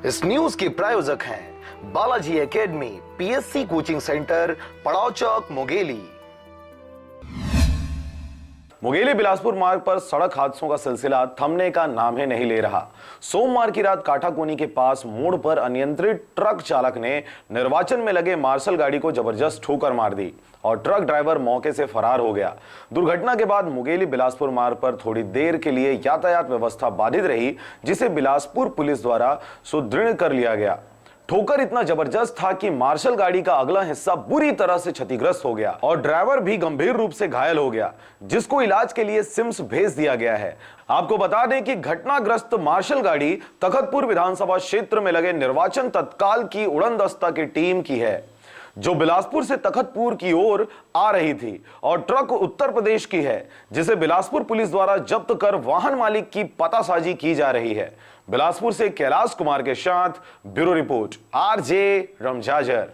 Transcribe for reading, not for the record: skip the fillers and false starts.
इस न्यूज के प्रायोजक हैं Balaji academy, PSC coaching centre, पड़ाव चौक, मुंगेली। मुंगेली बिलासपुर मार्ग पर सड़क हादसों का सिलसिला थमने का नाम ही नहीं ले रहा। सोमवार की रात काठाकोनी के पास मोड़ पर अनियंत्रित ट्रक चालक ने निर्वाचन में लगे मार्शल गाड़ी को जबरदस्त ठोकर मार दी और ट्रक ड्राइवर मौके से फरार हो गया। दुर्घटना के बाद मुंगेली बिलासपुर मार्ग पर थोड़ी देर के लिए यातायात व्यवस्था बाधित रही, जिसे बिलासपुर पुलिस द्वारा सुदृढ़ कर लिया गया। ठोकर इतना जबरदस्त था कि मार्शल गाड़ी का अगला हिस्सा बुरी तरह से क्षतिग्रस्त हो गया और ड्राइवर भी गंभीर रूप से घायल हो गया, जिसको इलाज के लिए सिम्स भेज दिया गया है। आपको बता दें कि घटनाग्रस्त मार्शल गाड़ी तखतपुर विधानसभा क्षेत्र में लगे निर्वाचन तत्काल की उड़नदस्ता की टीम की है, जो बिलासपुर से तखतपुर की ओर आ रही थी, और ट्रक उत्तर प्रदेश की है, जिसे बिलासपुर पुलिस द्वारा जब्त कर वाहन मालिक की पतासाजी की जा रही है। बिलासपुर से कैलाश कुमार के साथ ब्यूरो रिपोर्ट, आरजे रमजाजर।